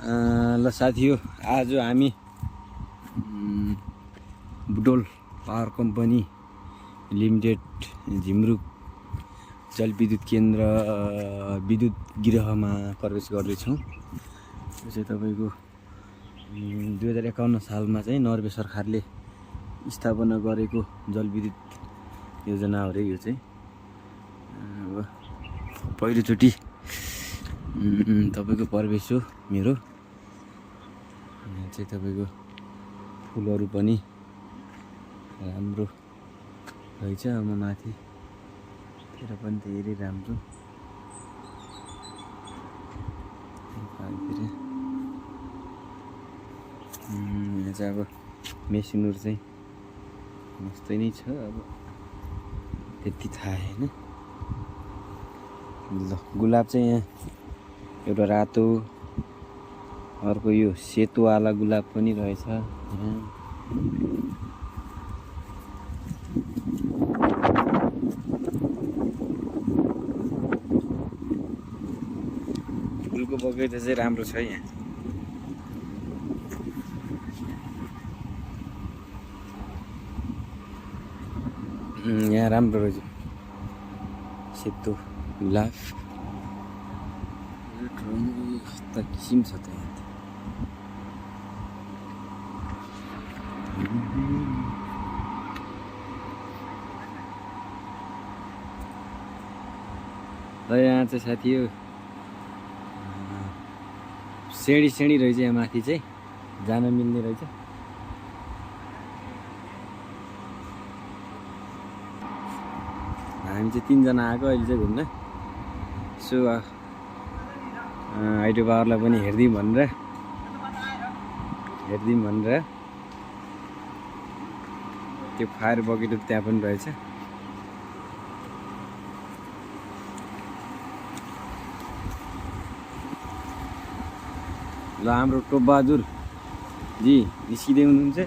ल साथीहो, आज हामी बुटोल पावर कम्पनी लिमिटेड झिमरुक जलविद्युत केन्द्र विद्युत गृहमा प्रवेश गर्दैछौँ। यो चाहिँ तपाईँको 2051 सालमा चाहिँ नर्वे सरकारले स्थापना गरेको जलविद्युत योजना हो रे। यो चाहिँ अब पहिलोचोटि तपाईँको प्रवेश हो मेरो। यहाँ चाहिँ तपाईँको फुलहरू पनि राम्रो रहेछ। अब माथितिर पनि धेरै राम्रो। यहाँ चाहिँ अब मेसिनहरू चाहिँ मस्तै नै छ। अब त्यति थाहा होइन। ल गुलाब चाहिँ यहाँ एउटा रातो, अर्को यो सेतोवाला गुलाब पनि रहेछ। फुलको बगैँचा चाहिँ राम्रो छ यहाँ। यहाँ राम्रो रहेछ सेतो गुलाब। कस्ता किसिम छ त यहाँ। र यहाँ चाहिँ साथी हो सेडी रहेछ। यहाँ माथि चाहिँ जान मिल्ने रहेछ। हामी चाहिँ 3 जना आएको अहिले चाहिँ घुम्न। सो हाइड्रो पावरलाई पनि हेरिदिउँ भनेर त्यो फायर बकेटहरू त्यहाँ पनि रहेछ। ल हाम्रो टोपबहादुर जी निस्किँदै हुनुहुन्छ।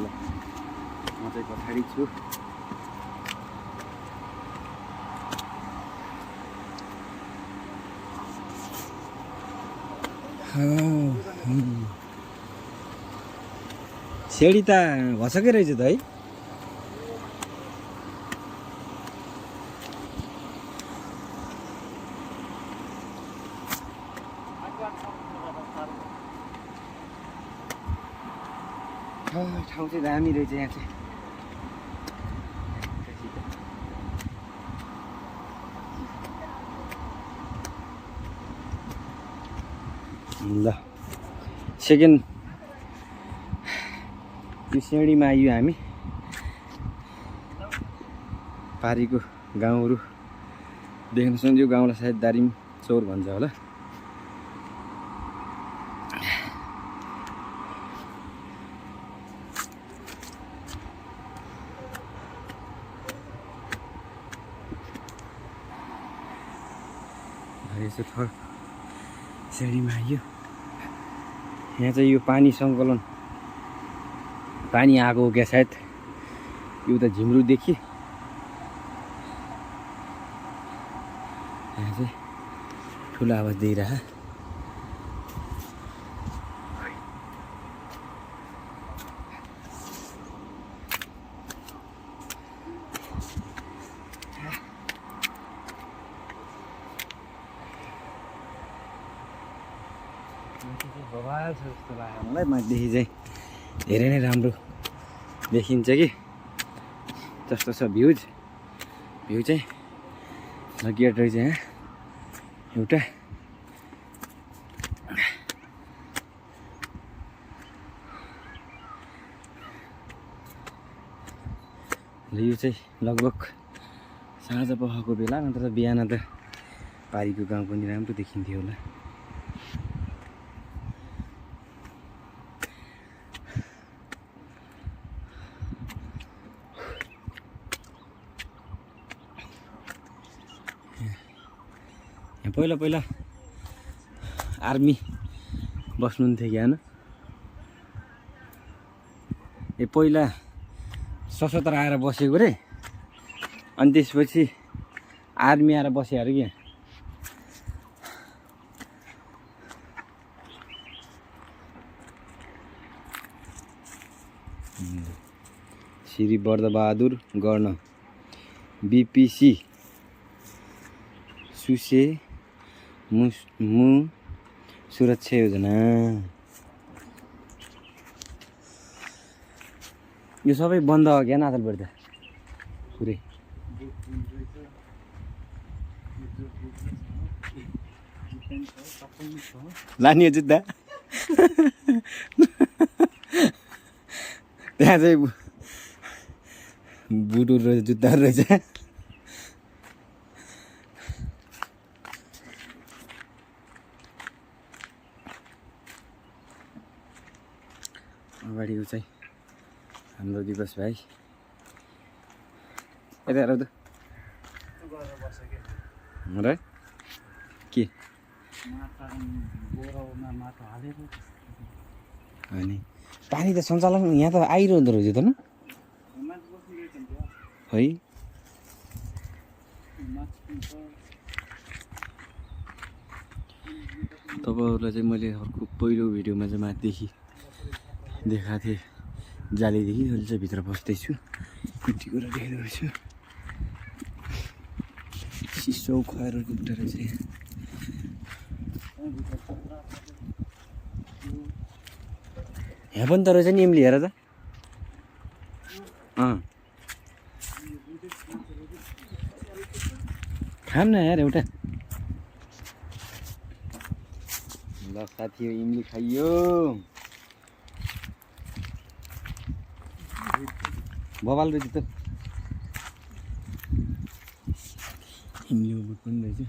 ल म चाहिँ पछाडि छु। सेडी त भसकै रहेछ त है। ठाउँ चाहिँ दामी रहेछ यहाँ चाहिँ। ल सेकेन्ड यो सिँढीमा आइयो हामी। पारीको गाउँहरू देख्न सक्छ। यो गाउँलाई सायद दारिम चौर भन्छ होला। यसो थर्ड सिँढीमा आइयो। यहाँ चाहिँ यो पानी सङ्कलन पानी आएको हो क्या सायद। यो त झिमरुकदेखि यहाँ चाहिँ ठुलो आवाज दिइरह। बवाल छ जस्तो लाग्यो मलाई। माथिदेखि चाहिँ धेरै नै राम्रो देखिन्छ कि जस्तो छ भ्यू चाहिँ। गेट रहेछ यहाँ एउटा। यो चाहिँ लगभग साँझ पखको बेला, नत्र त बिहान त पारीको गाउँ पनि राम्रो देखिन्थ्यो होला। पहिला आर्मी बस्नुहुन्थ्यो ज्ञान। ए पहिला सशस्त्र आएर बसेको रे। अनि त्यसपछि आर्मी आएर बस्यो अरे क्या। श्री बर्दबहादुर गर्न बीपीसी सुसे मु सुरक्षा योजना। यो सबै बन्द हो क्या नाथलबाट त पुरै लाने हो जुत्ता त्यहाँ चाहिँ बुटहरू रहेछ जुत्ताहरू रहेछ। अगाडिको चाहिँ हाम्रो दिवस भाइ यता हेर त र के अनि पानी त सञ्चालन यहाँ त आइरहँदो रहेछ त न है। तपाईँहरूलाई चाहिँ मैले अर्को पहिलो भिडियोमा चाहिँ माथिदेखि देखाएको थिएँ जालीदेखि, अहिले चाहिँ भित्र बस्दैछु यति कुरा देखाइदिएको छु। सिसो खुवाएर गुप्टा रहेछ यहाँ पनि त रहेछ नि इम्ली हेर त खाम न यार एउटा। ल साथी हो इम्ली खाइयो बबाल रहेछ त इम्ली बुट पनि रहेछ।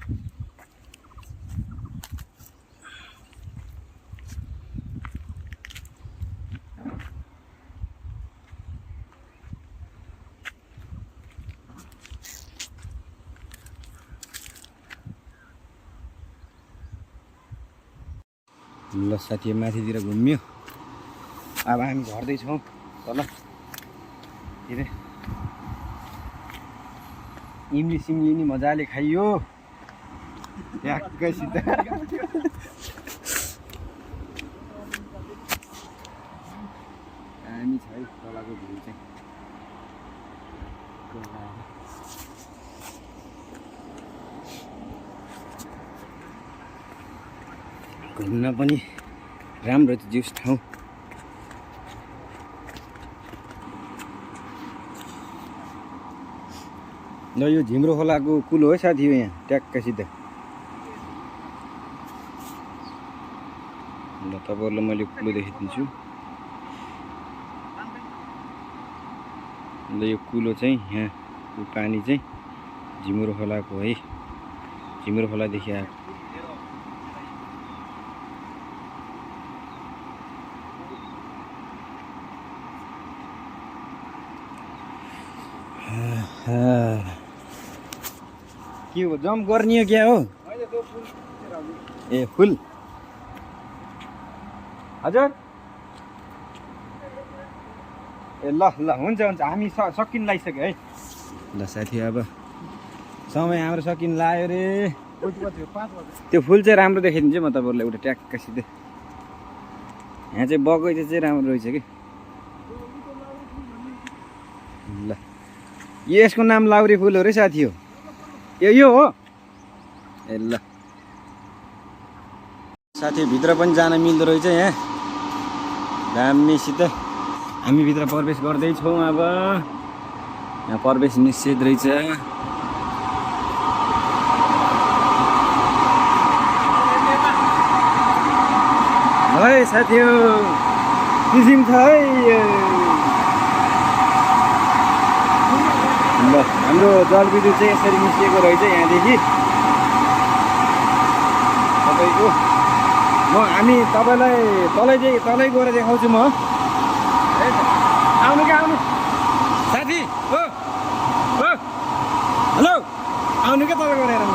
ल साथी माथितिर घुम्यो, अब हामी झर्दैछौँ तल। इम्ली सिम्ली नि मजाले खाइयो ट्याक्कैसित। हामी छ है तलको भ्यू चाहिँ घुम्न पनि राम्रो छ जुस ठाउँ। ल यो झिम्रो खोलाको कुलो हो साथी हो यहाँ ट्याक्कसित। ल तपाईँहरूलाई मैले कुलो देखाइदिन्छु। ल यो कुलो चाहिँ यहाँ पानी चाहिँ झिम्रो खोलाको है, झिम्रो खोलादेखि आएको। के हो जम्प गर्ने हो क्या हो? ए फुल हजुर ए ल ल हुन्छ हुन्छ हामी सकिन लागिसक्यो है। ल साथी अब समय हाम्रो सकिन लाग्यो रे। त्यो फुल चाहिँ राम्रो देखाइदिन्छु म तपाईँहरूलाई एउटा ट्याक्कसित। यहाँ चाहिँ बगैँचा चाहिँ राम्रो रहेछ कि। ल यसको नाम लाउरी फुल हो रे साथी हो। यो हो ए ल साथी भित्र पनि जान मिल्दो रहेछ यहाँ दामीसित। हामी भित्र प्रवेश गर्दैछौँ अब। यहाँ प्रवेश निषेध रहेछ। है साथी हो किसिम छ है। ल हाम्रो जलविद्युत चाहिँ यसरी निस्किएको रहेछ यहाँदेखि तपाईँको। हामी तपाईँलाई तलै गएर देखाउँछु म। आउनु क्या आउनु साथी हो हेलो आउनु क्या तपाईँ गएर म।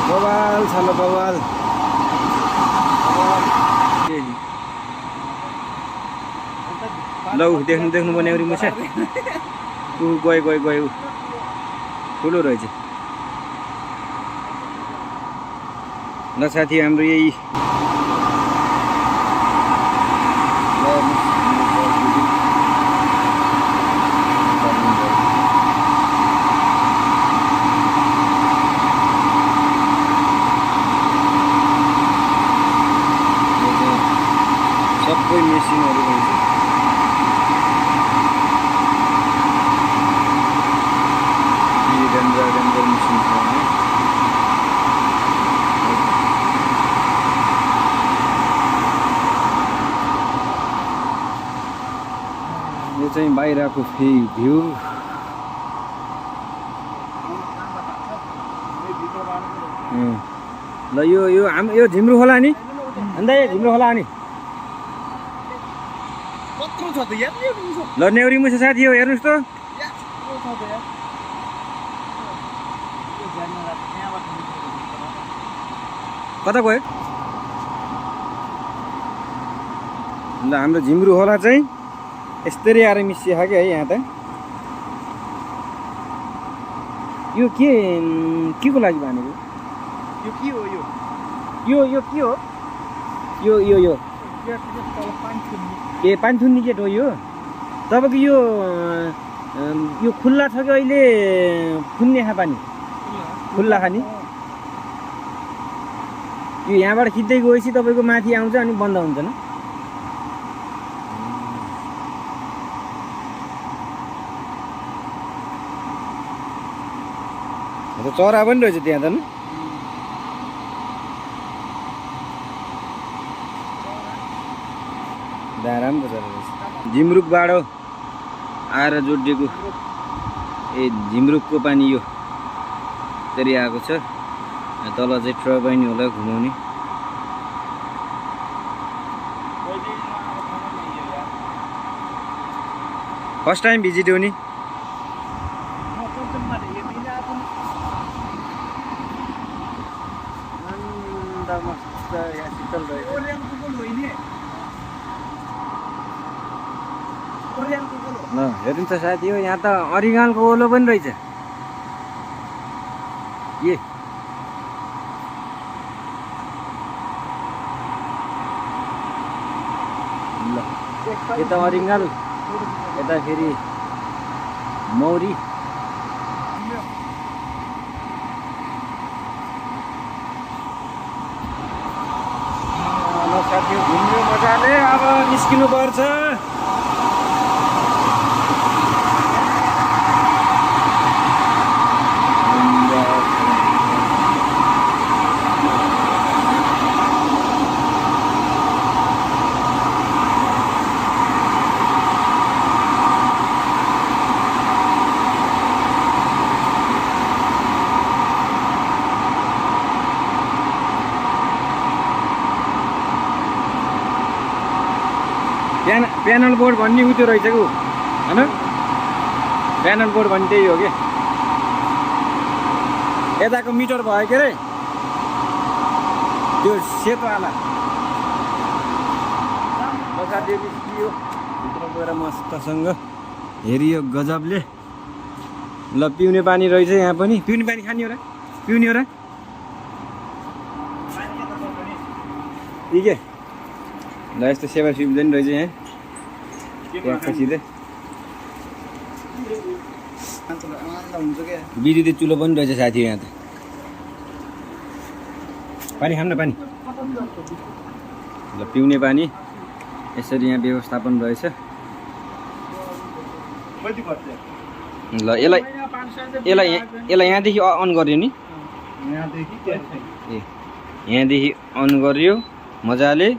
बवाल छ ल बवाल। ल देख्नु पर्ने एउटी मुछा ऊ गयो ठुलो रहेछ। ल साथी हाम्रो यही मिसिनहरू रहेछ। डेन्जर मिसिन छ भने यो चाहिँ बाहिरको भ्यू। ल यो झिम्रो होला नि अन्त झिम्रो होला नि ल नेउरी मुसा साथी हो हेर्नुहोस् त कता गयो ल हाम्रो झिम्रो होला चाहिँ यस्तरी आएर मिसिएको क्या है यहाँ त यो के को लागि भनेको यो के हो यो के हो यो ए पानी थुन्ने गेट हो यो तपाईँको यो खुल्ला छ कि अहिले फुन्ने खा पानी खुल्ला खाने यो यहाँबाट खिच्दै गएपछि तपाईँको माथि आउँछ अनि बन्द हुन्छ न चरा पनि रहेछ त्यहाँ त राम्रो चरा रहेछ झिमरुकबाट आएर जोडिएको ए झिमरुकको पानी यो त्यसरी आएको छ तल चाहिँ टर्बाइन होला घुमाउने फर्स्ट टाइम भिजिट हो नि ल हेर्नु त साथी हो यहाँ त अरिगालको ओलो पनि रहेछ ए ल यता अरिगाल यता फेरि मौरी साथी घुम्नु मजाले अब निस्किनु पर्छ प्यानल बोर्ड भन्ने उ त्यो रहेछ कि होइन प्यानल बोर्ड भन्ने त्यही हो कि यताको मिटर भयो के अरे त्यो सेतोवाला साथी निस्कियो भित्र गएर मस्तसँग हेरियो गजबले ल पिउने पानी रहेछ यहाँ पनि पिउने पानी खाने हो र पिउने हो र ठिक है ल यस्तो सेवा सुविधा पनि रहेछ यहाँ सिधै विद्युतीय चुलो पनि रहेछ साथी यहाँ त पानी खाम न पानी ल पिउने पानी यसरी यहाँ व्यवस्थापन रहेछ ल यसलाई यहाँदेखि अन गर्यो नि यहाँदेखि अन गर्यो मजाले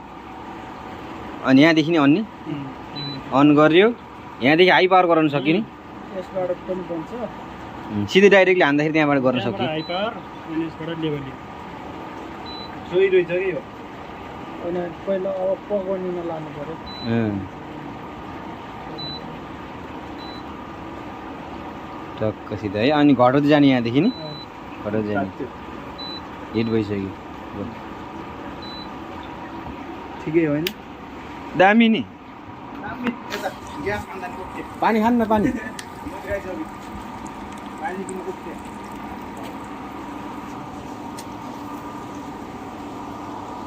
अनि यहाँदेखि नि अन गर्यो यहाँदेखि हाई पावर गराउन सक्यो नि सिधै डाइरेक्टली हान्दाखेरि त्यहाँबाट गर्न सक्यो टक्क सिधै है अनि घटाउँदै जाने यहाँदेखि नि घटाउँदै जाने हिट भइसक्यो ठिकै होइन दामी नि पानी खानु न पानी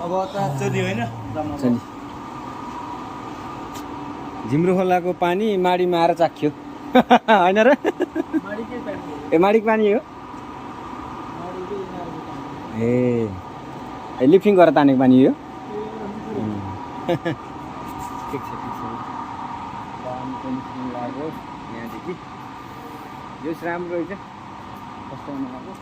अब त चली होइन झिम्रो खोलाको पानी माडीमा आएर चाख्यो होइन र ए माडीको पानी हो ए लिफ्टिङ गरेर तानेको पानी हो ठिक छ हामी पनि निस्किनु लाग्यो यहाँदेखि यो चाहिँ राम्रो रहेछ कस्तो आउनु लाग्यो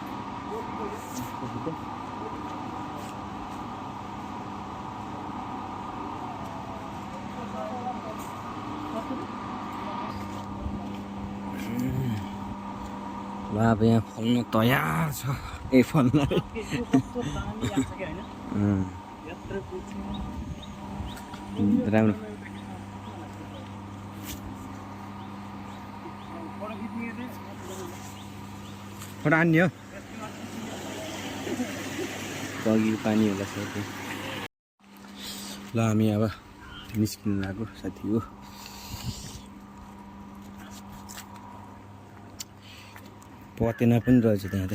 ल अब यहाँ फल्न तयार छ ए फल्न राम्रो फोटो आन्ने हो बगी पानी होला साथी ल हामी अब निस्किनु लाग्यो साथी हो पतेना पनि रहेछ त्यहाँ त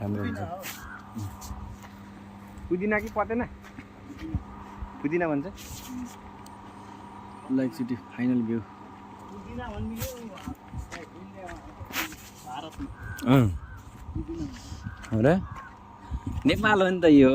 राम्रो हुन्छ पुदिना कि पतेना पुदिना भन्छ ल एकचोटि फाइनल भ्यू हो र नेपाल हो नि त यो